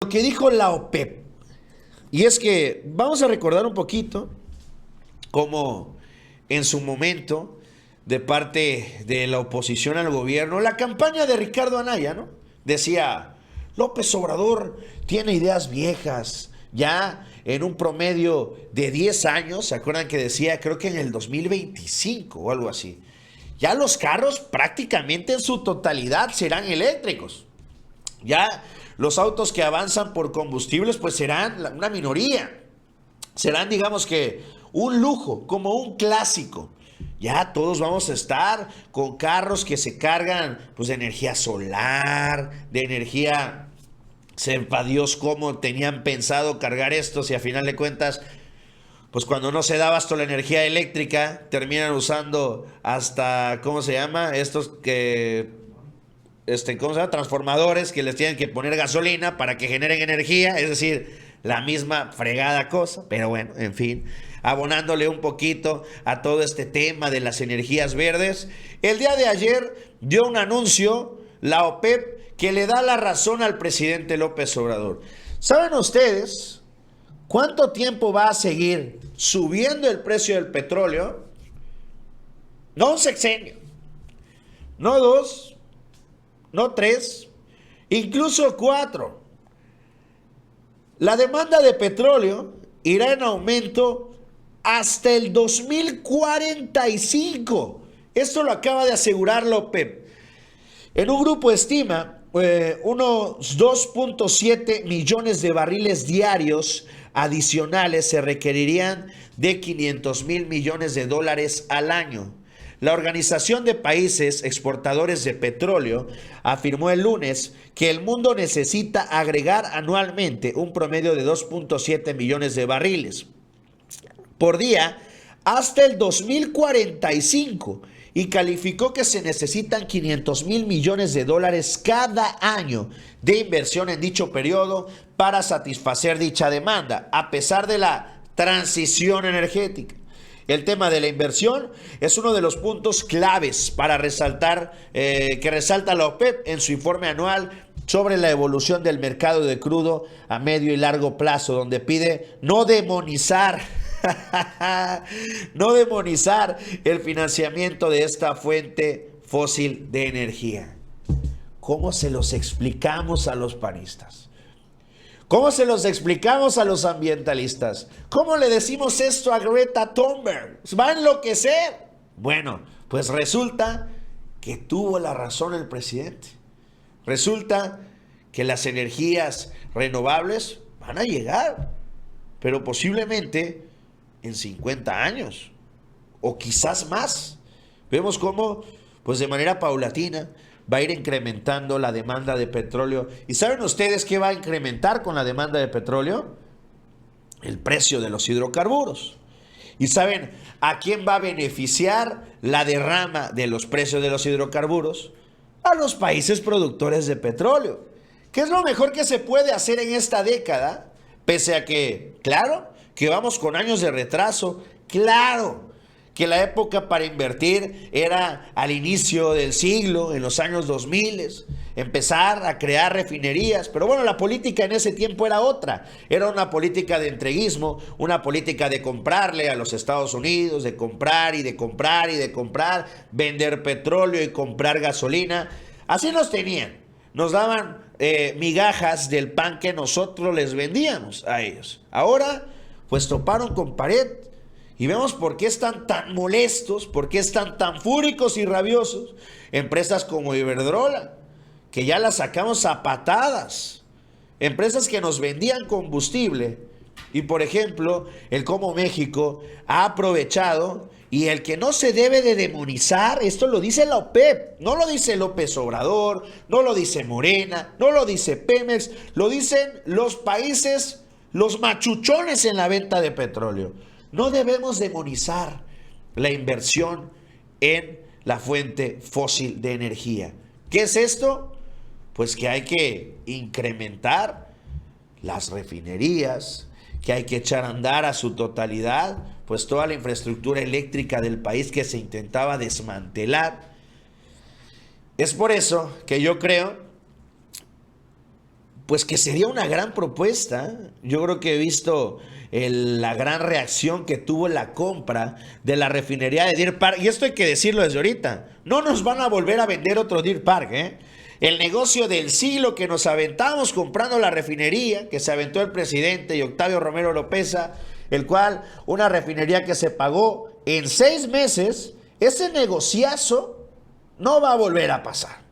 lo que dijo la OPEP. Y es que vamos a recordar un poquito cómo en su momento, de parte de la oposición al gobierno, la campaña de Ricardo Anaya, ¿no? Decía, López Obrador tiene ideas viejas, ya en un promedio de 10 años, ¿se acuerdan que decía, creo que en el 2025 o algo así? Ya los carros prácticamente en su totalidad serán eléctricos. Ya los autos que avanzan por combustibles pues serán una minoría. Serán, digamos que, un lujo, como un clásico. Ya todos vamos a estar con carros que se cargan pues de energía solar, de energía, sepa Dios cómo tenían pensado cargar estos y a final de cuentas, pues cuando no se da abasto la energía eléctrica, terminan usando hasta, ¿cómo se llama? Estos que ¿cómo se llama? Transformadores que les tienen que poner gasolina para que generen energía, es decir, la misma fregada cosa, pero bueno, en fin, abonándole un poquito a todo este tema de las energías verdes. El día de ayer dio un anuncio la OPEP que le da la razón al presidente López Obrador. ¿Saben ustedes cuánto tiempo va a seguir subiendo el precio del petróleo? No un sexenio, no dos, no 3, incluso 4. La demanda de petróleo irá en aumento hasta el 2045. Esto lo acaba de asegurar la OPEP. En un grupo estima unos 2.7 millones de barriles diarios adicionales se requerirían de 500 mil millones de dólares al año. La Organización de Países Exportadores de Petróleo afirmó el lunes que el mundo necesita agregar anualmente un promedio de 2.7 millones de barriles por día hasta el 2045 y calificó que se necesitan 500 mil millones de dólares cada año de inversión en dicho periodo para satisfacer dicha demanda, a pesar de la transición energética. El tema de la inversión es uno de los puntos claves para resaltar, que resalta la OPEP en su informe anual sobre la evolución del mercado de crudo a medio y largo plazo, donde pide no demonizar, no demonizar el financiamiento de esta fuente fósil de energía. ¿Cómo se los explicamos a los panistas? ¿Cómo se los explicamos a los ambientalistas? ¿Cómo le decimos esto a Greta Thunberg? ¿Va a enloquecer? Bueno, pues resulta que tuvo la razón el presidente. Resulta que las energías renovables van a llegar, pero posiblemente en 50 años o quizás más. Vemos cómo, pues de manera paulatina, va a ir incrementando la demanda de petróleo. ¿Y saben ustedes qué va a incrementar con la demanda de petróleo? El precio de los hidrocarburos. ¿Y saben a quién va a beneficiar la derrama de los precios de los hidrocarburos? A los países productores de petróleo. ¿Qué es lo mejor que se puede hacer en esta década? Pese a que, claro, que vamos con años de retraso. Claro que la época para invertir era al inicio del siglo, en los años 2000, empezar a crear refinerías. Pero bueno, la política en ese tiempo era otra. Era una política de entreguismo, una política de comprarle a los Estados Unidos, de comprar y de comprar y de comprar, vender petróleo y comprar gasolina. Así nos tenían. Nos daban migajas del pan que nosotros les vendíamos a ellos. Ahora, pues toparon con pared. Y vemos por qué están tan molestos, por qué están tan fúricos y rabiosos empresas como Iberdrola, que ya las sacamos a patadas. Empresas que nos vendían combustible. Y por ejemplo, el cómo México ha aprovechado, y el que no se debe de demonizar, esto lo dice la OPEP, no lo dice López Obrador, no lo dice Morena, no lo dice Pemex, lo dicen los países, los machuchones en la venta de petróleo. No debemos demonizar la inversión en la fuente fósil de energía. ¿Qué es esto? Pues que hay que incrementar las refinerías, que hay que echar a andar a su totalidad, pues toda la infraestructura eléctrica del país que se intentaba desmantelar. Es por eso que yo creo pues que sería una gran propuesta. Yo creo que he visto la gran reacción que tuvo la compra de la refinería de Deer Park. Y esto hay que decirlo desde ahorita. No nos van a volver a vender otro Deer Park, ¿eh? El negocio del siglo que nos aventamos comprando la refinería, que se aventó el presidente y Octavio Romero Lopeza, el cual, una refinería que se pagó en 6 meses, ese negociazo no va a volver a pasar.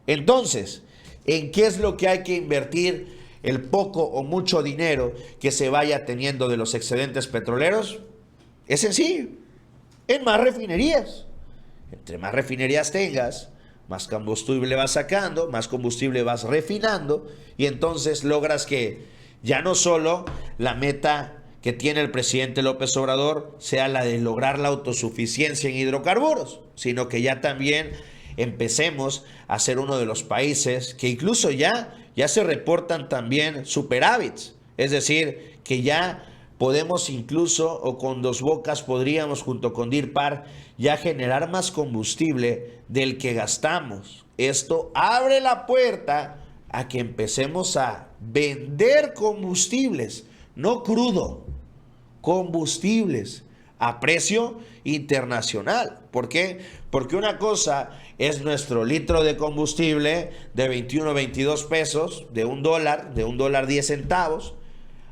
Entonces, ¿en qué es lo que hay que invertir el poco o mucho dinero que se vaya teniendo de los excedentes petroleros? Es sencillo, en más refinerías. Entre más refinerías tengas, más combustible vas sacando, más combustible vas refinando, y entonces logras que ya no solo la meta que tiene el presidente López Obrador sea la de lograr la autosuficiencia en hidrocarburos, sino que ya también empecemos a ser uno de los países que incluso ya se reportan también superávits. Es decir, que ya podemos incluso, o con Dos Bocas podríamos junto con Deer Park ya generar más combustible del que gastamos. Esto abre la puerta a que empecemos a vender combustibles, no crudo, combustibles a precio internacional. ¿Por qué? Porque una cosa es nuestro litro de combustible de 21, 22 pesos, de $1, 10 centavos,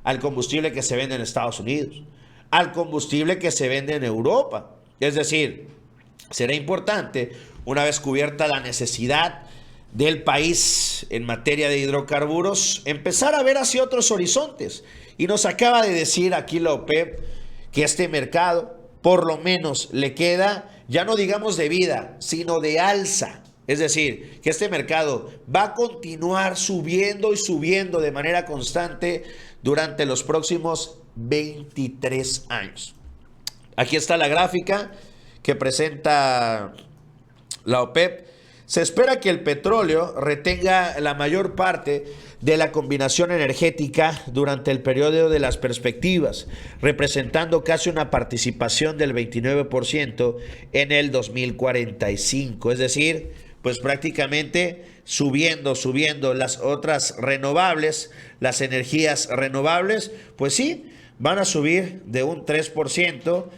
al combustible que se vende en Estados Unidos, al combustible que se vende en Europa. Es decir, será importante, una vez cubierta la necesidad del país en materia de hidrocarburos, empezar a ver hacia otros horizontes. Y nos acaba de decir aquí la OPEP que este mercado por lo menos le queda, ya no digamos de vida, sino de alza. Es decir, que este mercado va a continuar subiendo y subiendo de manera constante durante los próximos 23 años. Aquí está la gráfica que presenta la OPEP. Se espera que el petróleo retenga la mayor parte de la combinación energética durante el periodo de las perspectivas, representando casi una participación del 29% en el 2045. Es decir, pues prácticamente subiendo las otras renovables, las energías renovables, pues sí, van a subir de un 3%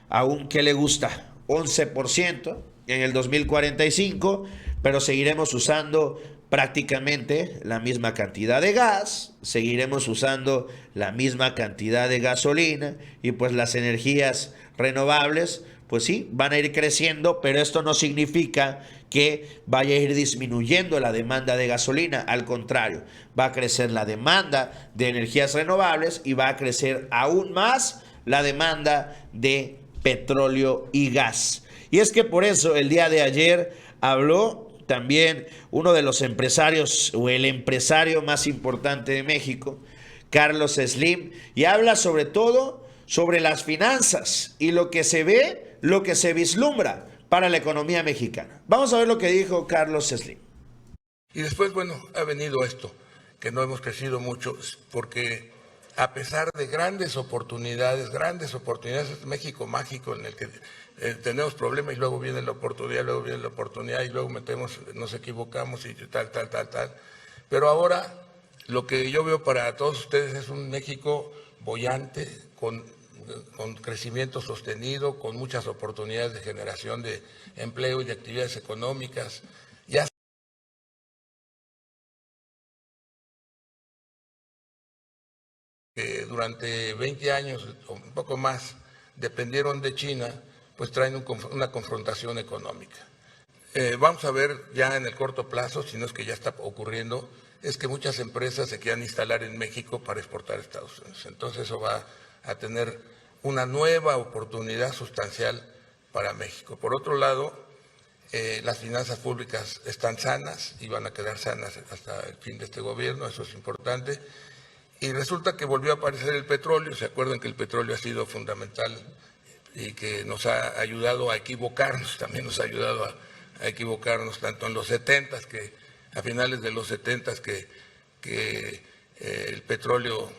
a un, ¿qué le gusta? 11% en el 2045, pero seguiremos usando prácticamente la misma cantidad de gas, seguiremos usando la misma cantidad de gasolina, y pues las energías renovables, pues sí, van a ir creciendo, pero esto no significa que vaya a ir disminuyendo la demanda de gasolina. Al contrario, va a crecer la demanda de energías renovables y va a crecer aún más la demanda de petróleo y gas. Y es que por eso el día de ayer habló también uno de los empresarios, o el empresario más importante de México, Carlos Slim, y habla sobre todo sobre las finanzas y lo que se ve, lo que se vislumbra para la economía mexicana. Vamos a ver lo que dijo Carlos Slim. Y después, bueno, ha venido esto, que no hemos crecido mucho, porque a pesar de grandes oportunidades, México mágico en el que tenemos problemas y luego viene la oportunidad, y luego nos equivocamos y tal. Pero ahora lo que yo veo para todos ustedes es un México boyante, con crecimiento sostenido, con muchas oportunidades de generación de empleo y de actividades económicas. Ya que durante 20 años o un poco más dependieron de China, pues traen una confrontación económica. Vamos a ver ya en el corto plazo, si no es que ya está ocurriendo, es que muchas empresas se quieran instalar en México para exportar a Estados Unidos. Entonces eso va a tener una nueva oportunidad sustancial para México. Por otro lado, las finanzas públicas están sanas y van a quedar sanas hasta el fin de este gobierno, eso es importante. Y resulta que volvió a aparecer el petróleo. ¿Se acuerdan que el petróleo ha sido fundamental y que nos ha ayudado a equivocarnos? También nos ha ayudado a equivocarnos tanto en los 70s, que a finales de los 70s que el petróleo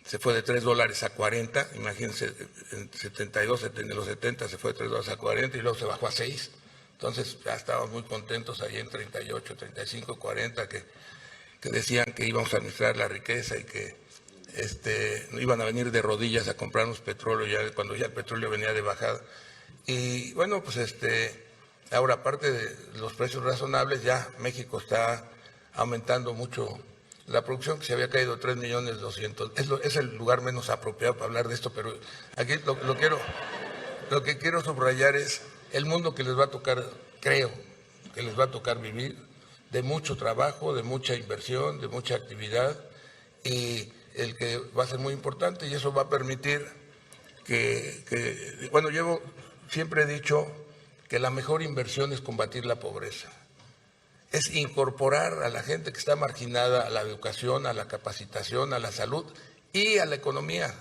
se fue de $3 a 40, imagínense, en 72, en los 70 se fue de $3 a 40 y luego se bajó a 6. Entonces ya estábamos muy contentos ahí en 38, 35, 40, que decían que íbamos a administrar la riqueza y que iban a venir de rodillas a comprarnos petróleo ya cuando ya el petróleo venía de bajada. Y bueno, pues ahora aparte de los precios razonables, ya México está aumentando mucho la producción, que se había caído 3.200.000. Es el lugar menos apropiado para hablar de esto, pero aquí lo que quiero subrayar es el mundo que les va a tocar, creo que les va a tocar vivir, de mucho trabajo, de mucha inversión, de mucha actividad, y el que va a ser muy importante, y eso va a permitir bueno, siempre he dicho que la mejor inversión es combatir la pobreza, es incorporar a la gente que está marginada a la educación, a la capacitación, a la salud y a la economía.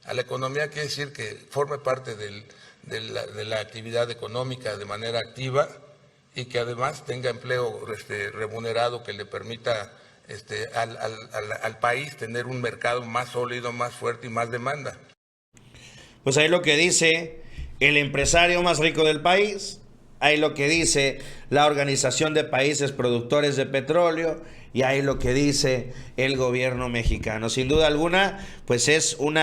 A la economía quiere decir que forme parte de la actividad económica de manera activa y que además tenga empleo remunerado que le permita al país tener un mercado más sólido, más fuerte y más demanda. Pues ahí lo que dice el empresario más rico del país, ahí lo que dice la Organización de Países Productores de Petróleo y ahí lo que dice el gobierno mexicano. Sin duda alguna, pues es un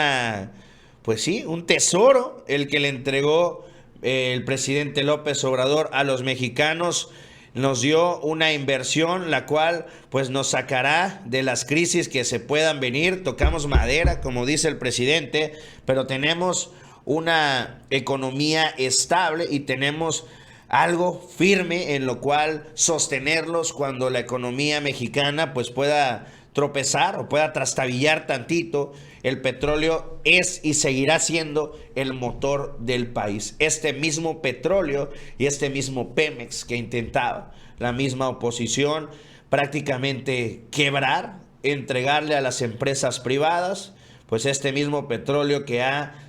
tesoro el que le entregó el presidente López Obrador a los mexicanos. Nos dio una inversión la cual pues nos sacará de las crisis que se puedan venir. Tocamos madera, como dice el presidente, pero tenemos una economía estable y tenemos algo firme en lo cual sostenerlos cuando la economía mexicana pues pueda tropezar o pueda trastabillar tantito. El petróleo es y seguirá siendo el motor del país. Este mismo petróleo y este mismo Pemex que intentaba la misma oposición prácticamente quebrar, entregarle a las empresas privadas, pues este mismo petróleo que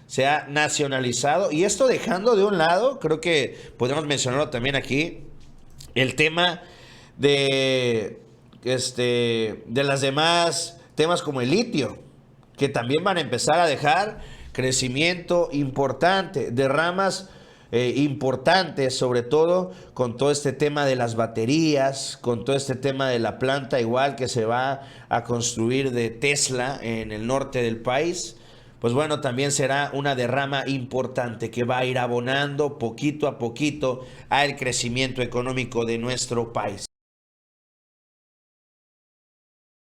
se ha nacionalizado. Y esto dejando de un lado, creo que podemos mencionarlo también aquí, el tema de las demás temas como el litio, que también van a empezar a dejar crecimiento importante, derramas importantes, sobre todo con todo este tema de las baterías, con todo este tema de la planta igual que se va a construir de Tesla en el norte del país. Pues bueno, también será una derrama importante que va a ir abonando poquito a poquito al crecimiento económico de nuestro país.